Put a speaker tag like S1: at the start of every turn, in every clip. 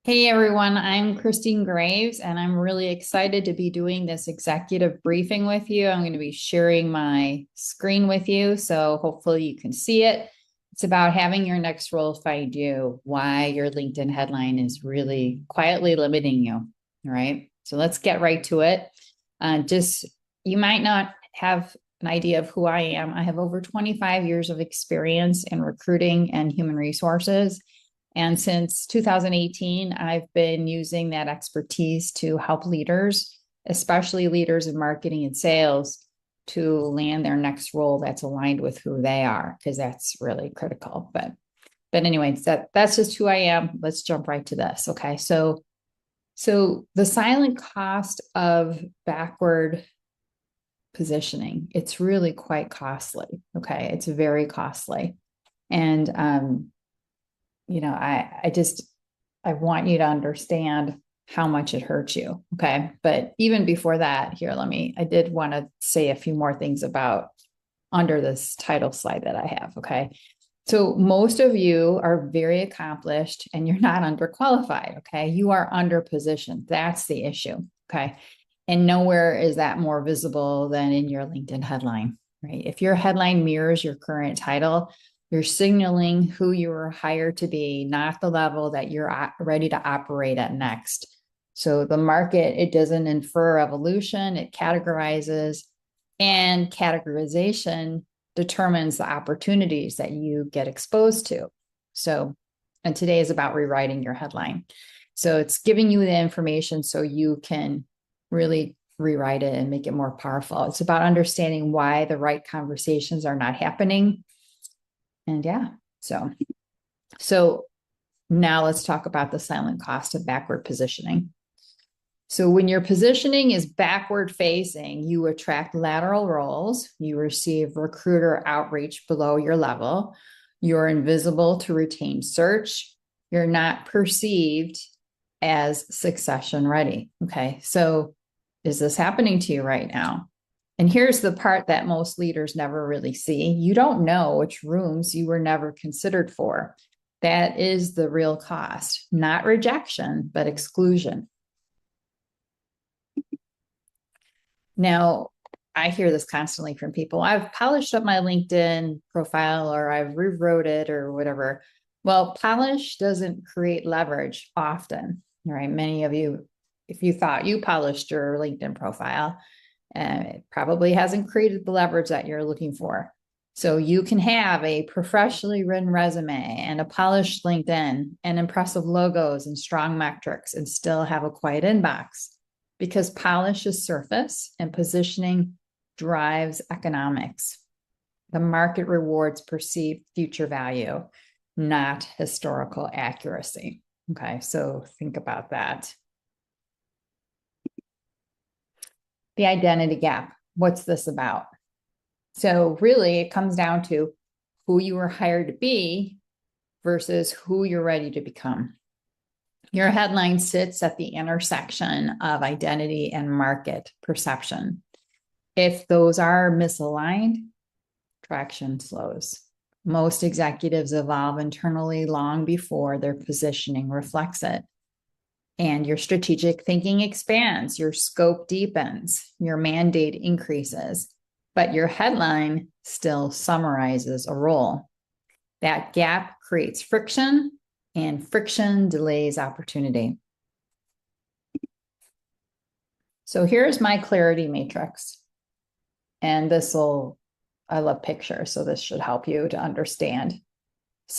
S1: Hey everyone, I'm Christine Graves, and I'm really excited to be doing this executive briefing with you. I'm going to be sharing my screen with you, so hopefully you can see it. It's about having your next role find you, why your LinkedIn headline is really quietly limiting you. All right, so let's get right to it. Just you might not have an idea of who I am. I have over 25 years of experience in recruiting and human resources. And since 2018, I've been using that expertise to help leaders, especially leaders in marketing and sales, to land their next role that's aligned with who they are, because that's really critical. But anyways, that's just who I am. Let's jump right to this. Okay. So the silent cost of backward positioning, it's really quite costly. Okay. It's very costly. And I want you to understand how much it hurts you. Okay. But even before that, I did want to say a few more things about under this title slide that I have. Okay. So most of you are very accomplished and you're not underqualified. Okay. You are underpositioned. That's the issue. Okay. And nowhere is that more visible than in your LinkedIn headline, right? If your headline mirrors your current title, you're signaling who you were hired to be, not the level that you're ready to operate at next. So the market, it doesn't infer evolution, it categorizes, and categorization determines the opportunities that you get exposed to. So, and today is about rewriting your headline. So it's giving you the information so you can really rewrite it and make it more powerful. It's about understanding why the right conversations are not happening. And yeah, so now let's talk about the silent cost of backward positioning. So when your positioning is backward facing, you attract lateral roles, you receive recruiter outreach below your level, you're invisible to retained search, you're not perceived as succession ready. Okay, so is this happening to you right now? And here's the part that most leaders never really see. You don't know which rooms you were never considered for. That is the real cost, not rejection, but exclusion. Now, I hear this constantly from people. I've polished up my LinkedIn profile or I've rewrote it or whatever. Well, polish doesn't create leverage often, right? Many of you, if you thought you polished your LinkedIn profile, it probably hasn't created the leverage that you're looking for. So you can have a professionally written resume and a polished LinkedIn and impressive logos and strong metrics and still have a quiet inbox because polish is surface and positioning drives economics. The market rewards perceived future value, not historical accuracy. Okay, so think about that. The identity gap. What's this about? So really it comes down to who you were hired to be versus who you're ready to become. Your headline sits at the intersection of identity and market perception. If those are misaligned, traction slows. Most executives evolve internally long before their positioning reflects it. And your strategic thinking expands, your scope deepens, your mandate increases, but your headline still summarizes a role. That gap creates friction, and friction delays opportunity. So here's my clarity matrix. And I love pictures, so this should help you to understand.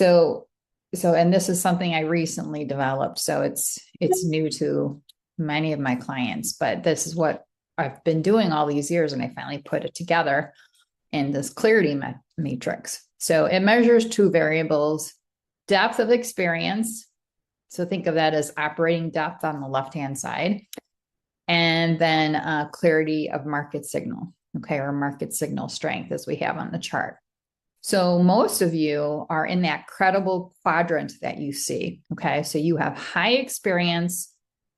S1: And this is something I recently developed, so it's new to many of my clients, but this is what I've been doing all these years, and I finally put it together in this clarity matrix. So it measures two variables: depth of experience. So think of that as operating depth on the left-hand side, and then clarity of market signal, okay, or market signal strength as we have on the chart. So most of you are in that credible quadrant that you see, okay? So you have high experience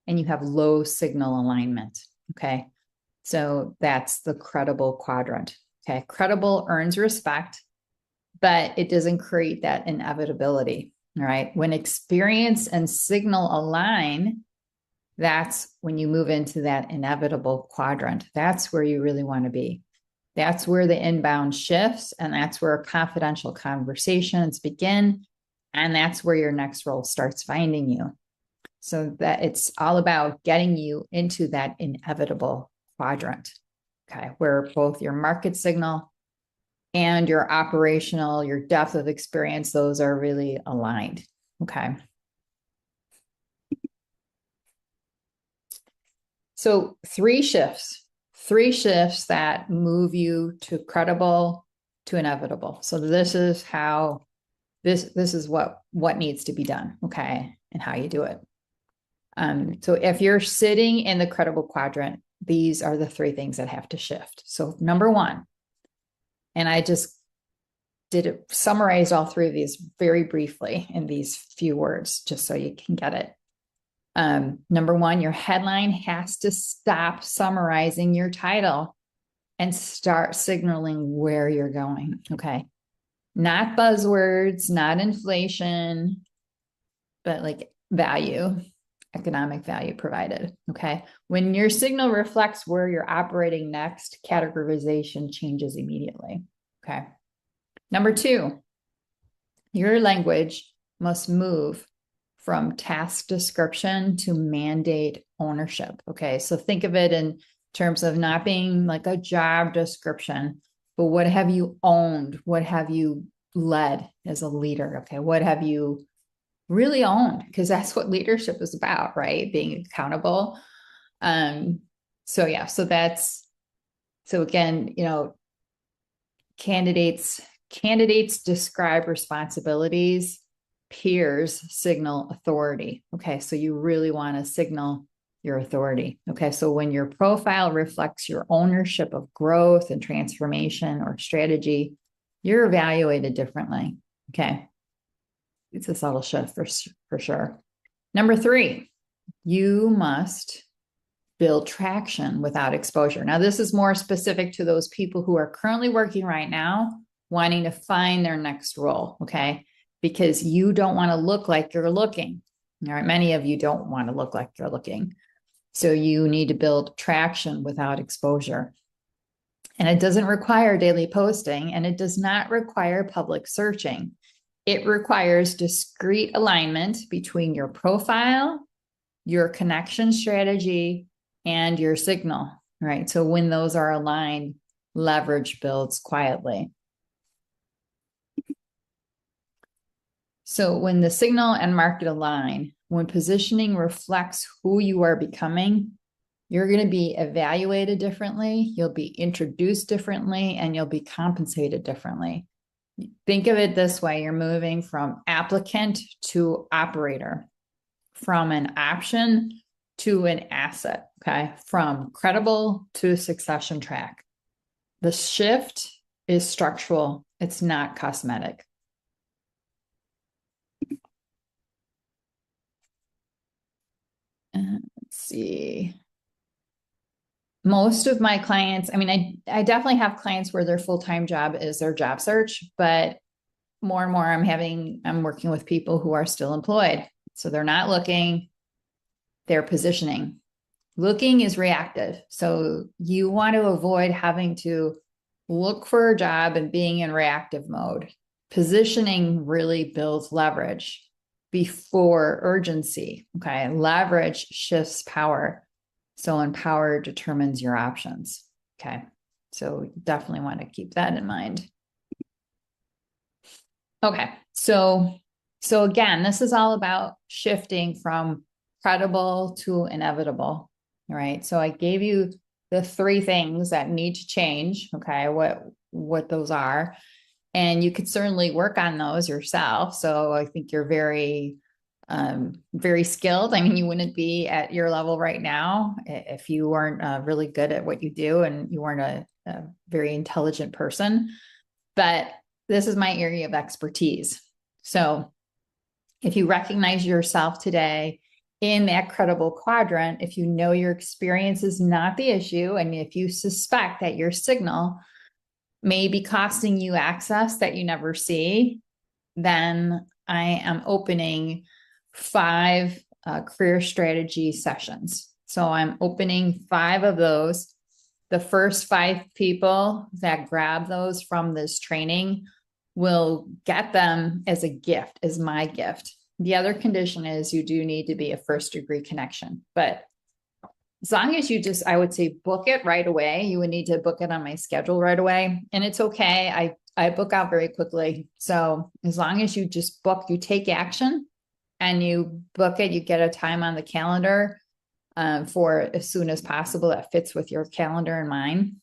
S1: and you have low signal alignment, okay? So that's the credible quadrant, okay? Credible earns respect, but it doesn't create that inevitability, All right. When experience and signal align, that's when you move into that inevitable quadrant. That's where you really want to be. That's where the inbound shifts, and that's where confidential conversations begin. And that's where your next role starts finding you. So that it's all about getting you into that inevitable quadrant, okay, where both your market signal and your operational, your depth of experience, those are really aligned, okay? So three shifts that move you to credible to inevitable. So this is how, this is what needs to be done, okay, and how you do it. So if you're sitting in the credible quadrant, these are the three things that have to shift. So number one, and I just summarize all three of these very briefly in these few words, just so you can get it. Number one, your headline has to stop summarizing your title and start signaling where you're going. Okay. Not buzzwords, not inflation, but like value, economic value provided. Okay. When your signal reflects where you're operating next, categorization changes immediately. Okay. Number two, your language must move from task description to mandate ownership. Okay. So think of it in terms of not being like a job description, but what have you owned? What have you led as a leader? Okay. What have you really owned? Because that's what leadership is about, right? Being accountable. So yeah, so again, candidates describe responsibilities, peers signal authority. Okay, so you really want to signal your authority. Okay, so when your profile reflects your ownership of growth and transformation or strategy, you're evaluated differently. Okay, it's a subtle shift for sure. Number three, you must build traction without exposure. Now, this is more specific to those people who are currently working right now, wanting to find their next role, okay? Because you don't want to look like you're looking. All right, many of you don't want to look like you're looking. So you need to build traction without exposure. And it doesn't require daily posting, and it does not require public searching. It requires discrete alignment between your profile, your connection strategy, and your signal, right? So when those are aligned, leverage builds quietly. So when the signal and market align, when positioning reflects who you are becoming, you're going to be evaluated differently, you'll be introduced differently, and you'll be compensated differently. Think of it this way: you're moving from applicant to operator, from an option to an asset, okay? From credible to succession track. The shift is structural, it's not cosmetic. Let's see. Most of my clients, I mean, I definitely have clients where their full-time job is their job search, but more and more I'm working with people who are still employed. So they're not looking, they're positioning. Looking is reactive. So you want to avoid having to look for a job and being in reactive mode. Positioning really builds leverage before urgency. Okay. Leverage shifts power. So empower determines your options. Okay. So definitely want to keep that in mind. Okay. So again, this is all about shifting from credible to inevitable. All right. So I gave you the three things that need to change. Okay. What those are. And you could certainly work on those yourself. So I think you're very, very skilled. I mean, you wouldn't be at your level right now if you weren't really good at what you do and you weren't a very intelligent person. But this is my area of expertise. So if you recognize yourself today in that credible quadrant, if you know your experience is not the issue, and if you suspect that your signal may be costing you access that you never see, then I am opening 5 career strategy sessions. So I'm opening 5 of those. The first 5 people that grab those from this training will get them as a gift, as my gift. The other condition is you do need to be a first degree connection, but as long as you just, I would say, book it right away. You would need to book it on my schedule right away. And it's okay. I book out very quickly. So as long as you just book, you take action and you book it, you get a time on the calendar for as soon as possible that fits with your calendar and mine,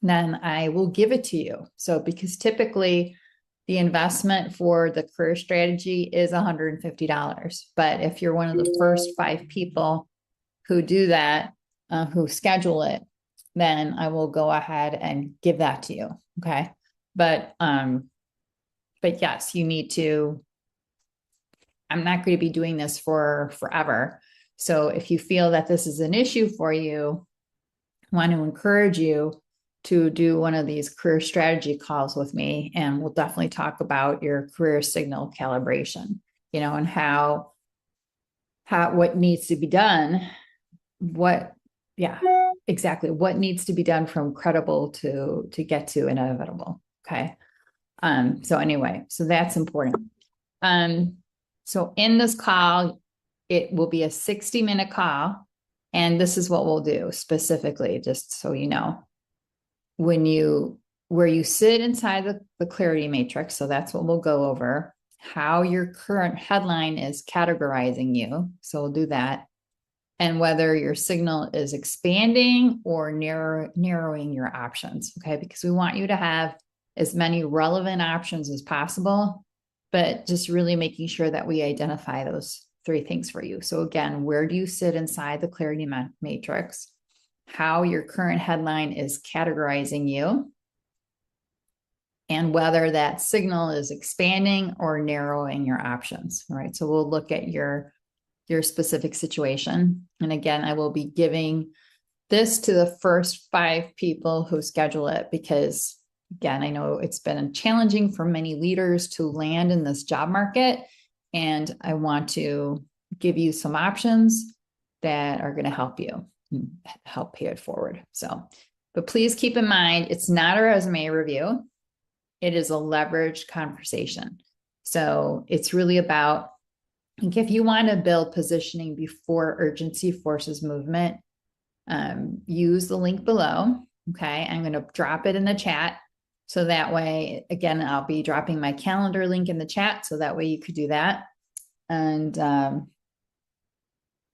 S1: then I will give it to you. So because typically the investment for the career strategy is $150. But if you're one of the first 5 people who do that, who schedule it, then I will go ahead and give that to you. Okay. But yes, you need to, I'm not going to be doing this for forever. So if you feel that this is an issue for you, I want to encourage you to do one of these career strategy calls with me. And we'll definitely talk about your career signal calibration, and how what needs to be done. Exactly. What needs to be done from credible to get to inevitable. Okay. So anyway, so that's important. So in this call, it will be a 60-minute call. And this is what we'll do specifically, just so you know, where you sit inside the clarity matrix. So that's what we'll go over, how your current headline is categorizing you. So we'll do that. And whether your signal is expanding or narrowing your options, okay? Because we want you to have as many relevant options as possible, but just really making sure that we identify those 3 things for you. So again, where do you sit inside the clarity matrix? How your current headline is categorizing you, and whether that signal is expanding or narrowing your options, all right? So we'll look at your specific situation. And again, I will be giving this to the first 5 people who schedule it, because again, I know it's been challenging for many leaders to land in this job market. And I want to give you some options that are going to help you help pay it forward. So, but please keep in mind, it's not a resume review. It is a leveraged conversation. So it's really about, if you want to build positioning before urgency forces movement, use the link below. Okay. I'm going to drop it in the chat. So that way, again, I'll be dropping my calendar link in the chat. So that way you could do that. And and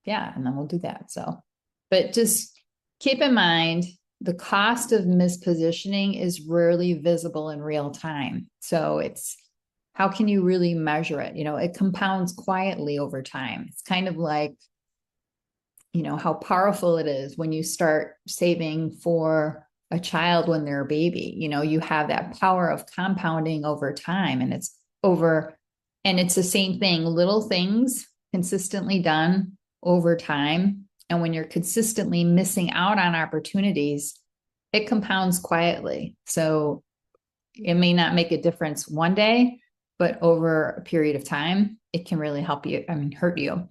S1: then we'll do that. So, but just keep in mind, the cost of mispositioning is rarely visible in real time. So it's, how can you really measure it? It compounds quietly over time. It's kind of like, how powerful it is when you start saving for a child when they're a baby. You have that power of compounding over time, and it's the same thing, little things consistently done over time. And when you're consistently missing out on opportunities, it compounds quietly. So it may not make a difference one day, but over a period of time, it can really hurt you.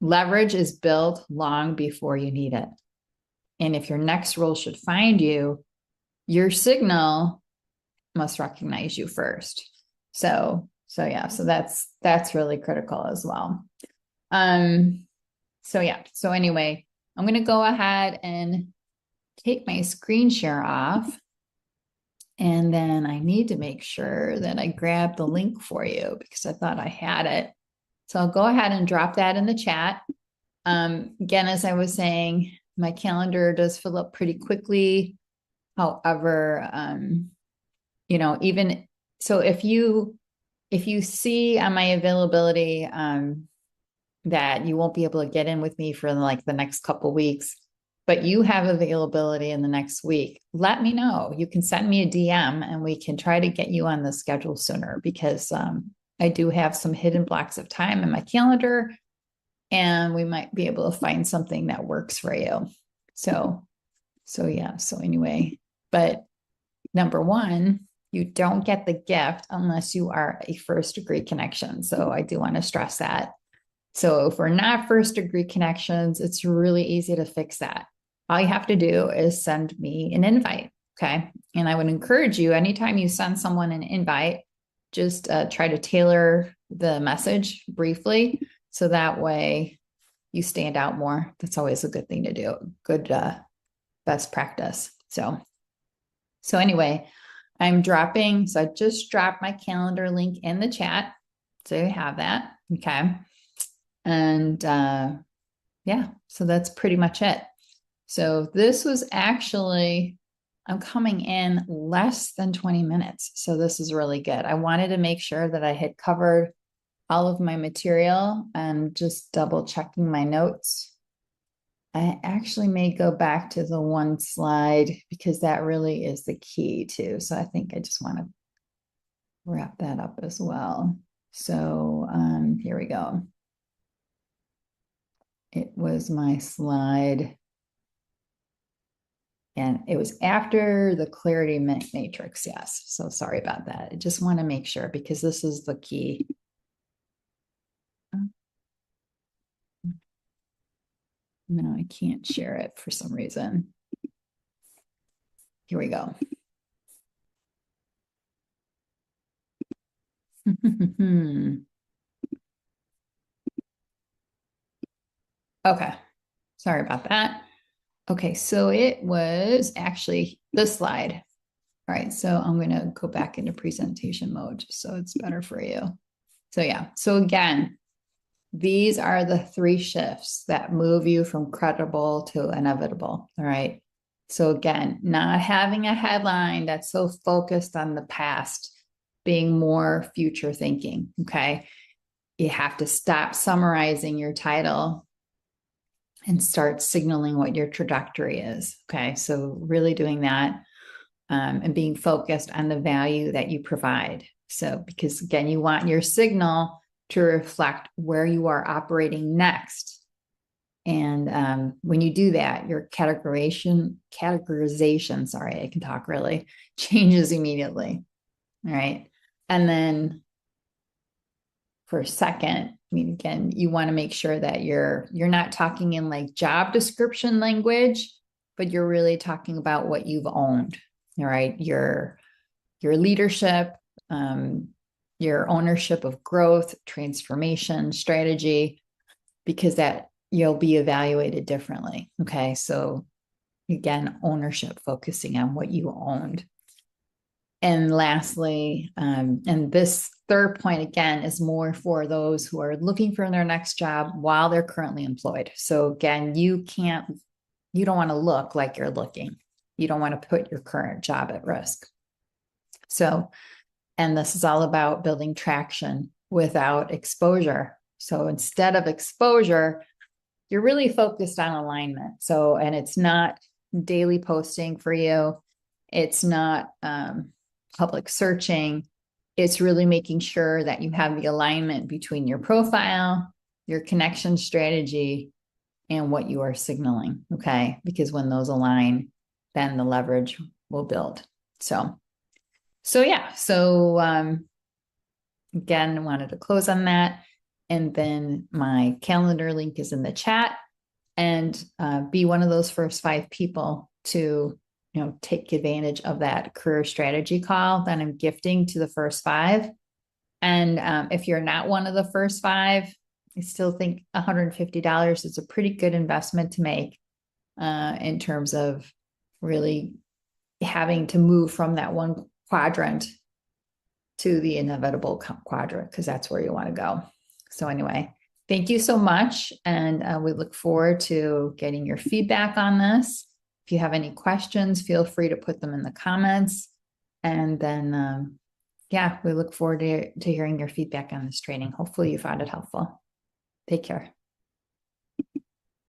S1: Leverage is built long before you need it. And if your next role should find you, your signal must recognize you first. So that's really critical as well. So anyway, I'm going to go ahead and take my screen share off. And then I need to make sure that I grab the link for you, because I thought I had it. So I'll go ahead and drop that in the chat. Again, as I was saying, my calendar does fill up pretty quickly. However, even so, if you see on my availability that you won't be able to get in with me for like the next couple of weeks, but you have availability in the next week, let me know. You can send me a DM and we can try to get you on the schedule sooner, because I do have some hidden blocks of time in my calendar, and we might be able to find something that works for you. So anyway, but number one, You don't get the gift unless you are a first degree connection. So I do want to stress that. So if we're not first degree connections, it's really easy to fix that. All you have to do is send me an invite. Okay. And I would encourage you, anytime you send someone an invite, just try to tailor the message briefly. So that way you stand out more. That's always a good thing to do. Good best practice. So anyway, so I just dropped my calendar link in the chat. So you have that. Okay. And yeah, so that's pretty much it. So this was actually, I'm coming in less than 20 minutes. So this is really good. I wanted to make sure that I had covered all of my material and just double checking my notes. I actually may go back to the one slide because that really is the key too. So I think I just want to wrap that up as well. So here we go. It was my slide. And it was after the clarity matrix. Yes. So sorry about that. I just want to make sure because this is the key. No, I can't share it for some reason. Here we go. Okay. Sorry about that. Okay. So it was actually this slide. All right. So I'm going to go back into presentation mode just so it's better for you. So yeah. So again, these are the 3 shifts that move you from credible to inevitable. All right. So again, not having a headline that's so focused on the past, being more future thinking. Okay. You have to stop summarizing your title and start signaling what your trajectory is. Okay. So really doing that and being focused on the value that you provide. So, because again, you want your signal to reflect where you are operating next. And when you do that, your categorization, sorry, I can talk really, changes immediately. All right. And then for a second, I mean, again, you want to make sure that you're not talking in like job description language, but you're really talking about what you've owned. All right. Your leadership, your ownership of growth, transformation, strategy, because that you'll be evaluated differently. Okay. So again, ownership, focusing on what you owned. And lastly, and this third point again is more for those who are looking for their next job while they're currently employed. So again, you don't want to look like you're looking. You don't want to put your current job at risk. So, and this is all about building traction without exposure. So instead of exposure, you're really focused on alignment. So, and it's not daily posting for you. It's not public searching. It's really making sure that you have the alignment between your profile, your connection strategy, and what you are signaling. Okay. Because when those align, then the leverage will build. So yeah. So again, I wanted to close on that. And then my calendar link is in the chat, and be one of those first 5 people to, take advantage of that career strategy call that I'm gifting to the first 5. And if you're not one of the first 5, I still think $150 is a pretty good investment to make in terms of really having to move from that one quadrant to the inevitable quadrant, because that's where you want to go. So anyway, thank you so much. And we look forward to getting your feedback on this. If you have any questions, feel free to put them in the comments. And then, we look forward to hearing your feedback on this training. Hopefully you found it helpful. Take care.